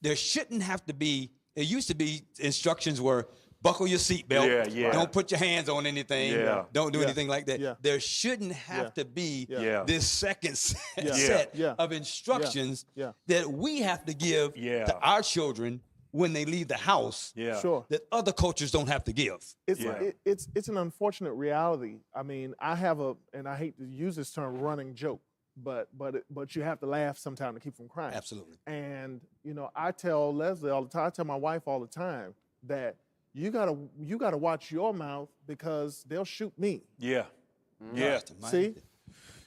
There shouldn't have to be. It used to be instructions were buckle your seatbelt. Yeah. Don't put your hands on anything. Yeah. Don't do Yeah. anything like that. Yeah. There shouldn't have to be Yeah. this second Yeah. set Yeah. of instructions Yeah. that we have to give Yeah. to our children when they leave the house. Yeah. Sure. That other cultures don't have to give. It's Yeah. it's an unfortunate reality. I mean, I have and I hate to use this term, running joke, but you have to laugh sometime to keep from crying. Absolutely. And I tell Leslie all the time, I tell my wife all the time that you gotta watch your mouth because they'll shoot me. Yeah. Yeah. See?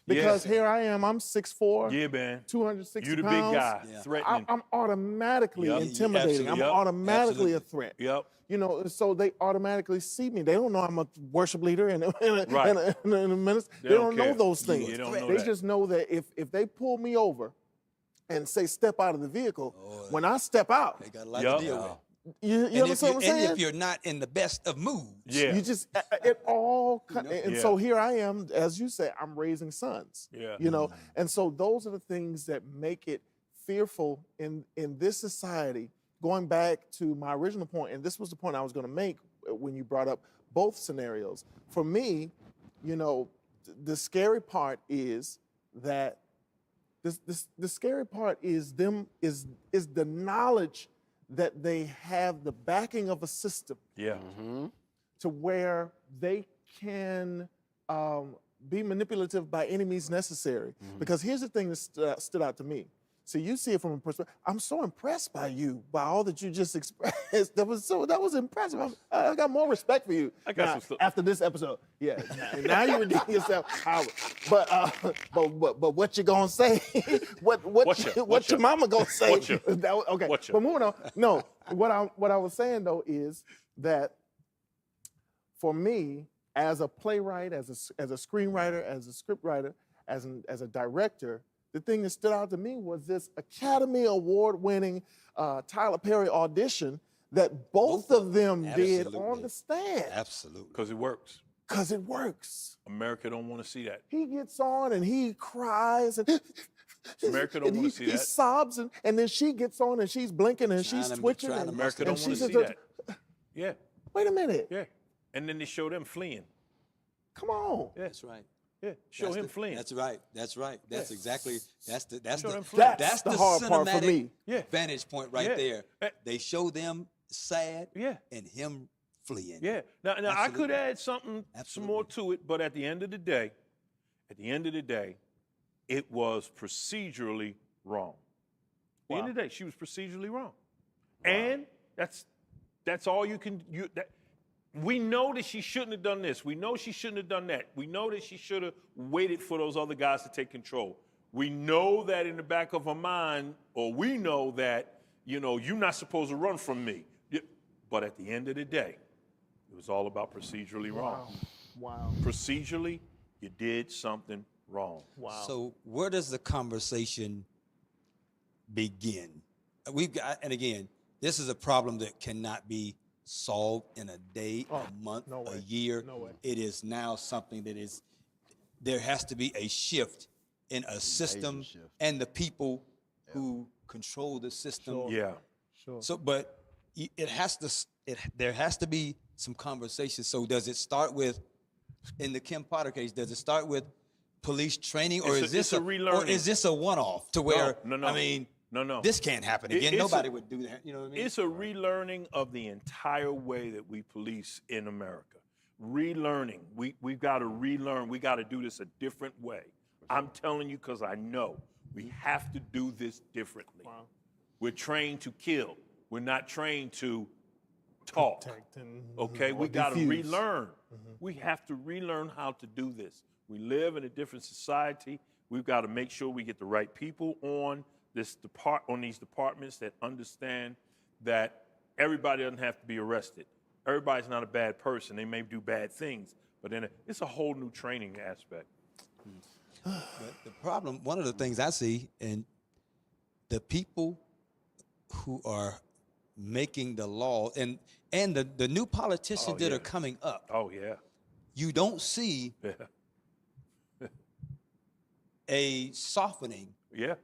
Because Yeah. here I am, I'm 6'4", Yeah, man. 260 You the big pounds. guy, Yeah. threatening. I'm automatically Yep. intimidating. I'm Absolutely. Yep. automatically Absolutely. a threat. Yep. So they automatically see me. They don't know I'm a worship leader and Right. a minister. They They don't don't know care. those things. They don't know They that. just know that if they pull me over and say step out of the vehicle, when I step out, They got a lot Yep. to deal with. you And understand what I'm saying? if you're not in the best of moods, Yeah. You just it all and so Yeah. here I am, as you say, I'm raising sons. Yeah. And so those are the things that make it fearful in this society. Going back to my original point, and this was the point I was going to make when you brought up both scenarios. For me, you know, the scary part is that the scary part is the knowledge that they have the backing of a system Yeah. to where they can be manipulative by any means necessary. Because here's the thing that stood out to me. So you see it from a perspective. I'm so impressed by you, by all that you just expressed. That was impressive. I got more respect for you I got now, some stuff. after this episode. Yeah, now you redeem yourself, Howard. But what you gonna say? what your mama gonna say? Okay, Watcha. but moving on. No, what I was saying though is that for me, as a playwright, as a screenwriter, as a scriptwriter, as a director, the thing that stood out to me was this Academy Award-winning Tyler Perry audition that both of them did on the stand. Absolutely. Because it works. Because it works. America don't want to see that. He gets on and he cries and America don't and want to see he that. sobs and then she gets on and she's blinking and she's twitching. And America don't want to she see says, that. Yeah, Wait a minute. yeah. And then they show them fleeing. Come on. Yeah, That's right. yeah. Show him fleeing. That's right. That's right. That's exactly. That's Show the them fleeing. That's the hard part for cinematic me. Yeah. vantage point right Yeah. there. Eh. They show them sad Yeah. and him fleeing. Yeah. Now I could Absolutely. add some more to it, but at the end of the day, it was procedurally wrong. At the end of the day, she was procedurally wrong. And that's all you can we know that she shouldn't have done this. We know she shouldn't have done that. We know that she should have waited for those other guys to take control. We know that in the back of her mind, or we know that, you're not supposed to run from me. But at the end of the day, it was all about procedurally wrong. Wow. Procedurally, you did something wrong. Wow. So where does the conversation begin? We've got, and again, this is a problem that cannot be solved in a day, a month, no a way. year. No way. It is now something that is, there has to be a shift in a system shift. and the people who control the system. Sure. Yeah. Sure. So, but there has to be some conversation. So does it start with, in the Kim Potter case, does it start with police training, or is this a relearning. or is this a one-off to where, No. I mean, No. this can't happen again. It's Nobody would do that. You know what I mean? It's a relearning of the entire way that we police in America. Relearning. We've got to relearn. We got to do this a different way. I'm telling you because I know we have to do this differently. Wow. We're trained to kill. We're not trained to talk. Protect and- Okay, or we got to diffuse. relearn. We have to relearn how to do this. We live in a different society. We've got to make sure we get the right people on these departments that understand that everybody doesn't have to be arrested. Everybody's not a bad person. They may do bad things, but then it's a whole new training aspect. But the problem, one of the things I see, and the people who are making the law, and the new politicians that yeah. are coming up, Oh, yeah. you don't see Yeah. a softening Yeah.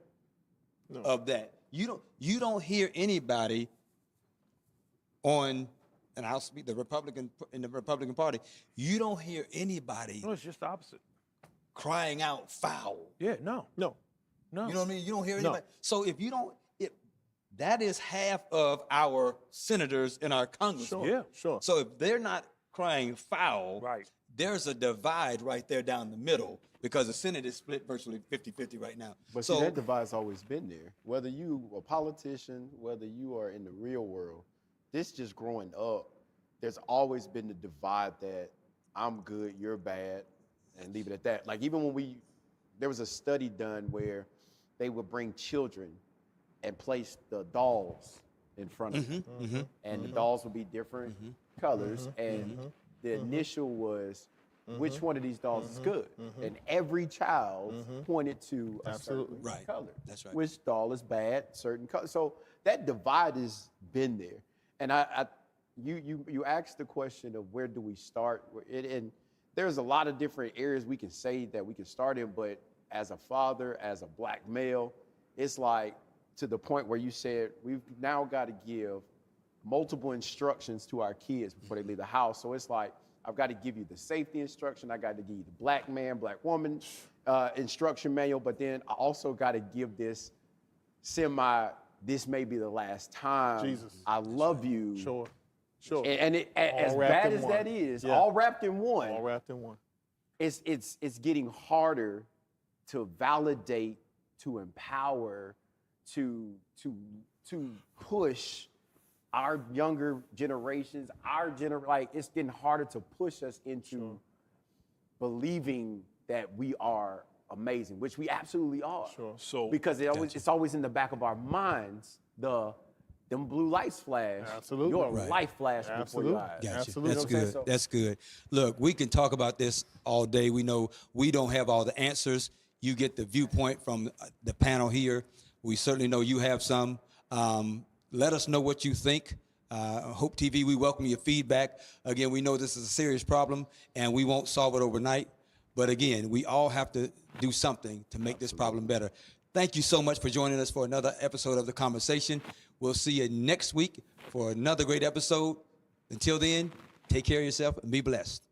of that. You don't hear anybody on, and I'll speak in the Republican Party, you don't hear anybody No, it's just the opposite. crying out foul. Yeah, no. No. No. You know what I mean? You don't hear No. anybody. So if you don't, that is half of our senators in our Congress. Sure. Yeah. Sure. So if they're not crying foul, Right. there's a divide right there down the middle, because the Senate is split virtually 50-50 right now. But so see, that divide's always been there. Whether you a politician, whether you are in the real world, this just growing up, there's always been the divide that I'm good, you're bad, and leave it at that. Like even when there was a study done where they would bring children and place the dolls in front of them. And the dolls would be different colors. And the initial was, which one of these dolls is good? And every child pointed to a certain Right. color. That's right. Which doll is bad, certain color. So that divide has been there. And you asked the question of where do we start? And there's a lot of different areas we can say that we can start in, but as a father, as a black male, it's like to the point where you said we've now got to give multiple instructions to our kids before they leave the house. So it's like, I've got to give you the safety instruction. I got to give you the black man, black woman instruction manual. But then I also got to give this this may be the last time. Jesus. I love you. Sure. Sure. And as wrapped bad in as one. that is, Yeah. all wrapped in one. All wrapped in one. It's getting harder to validate, to empower, to push our younger generations, like it's getting harder to push us into believing that we are amazing, which we absolutely are. Sure. So Because it's always in the back of our minds, them blue lights flash. Absolutely. Your Right. life flash before Absolutely. your eyes. Gotcha. Absolutely. That's You know what I'm good. saying? That's good. Look, we can talk about this all day. We know we don't have all the answers. You get the viewpoint from the panel here. We certainly know you have some. Let us know what you think. Hope TV, we welcome your feedback. Again, we know this is a serious problem, and we won't solve it overnight. But again, we all have to do something to make this problem better. Thank you so much for joining us for another episode of The Conversation. We'll see you next week for another great episode. Until then, take care of yourself and be blessed.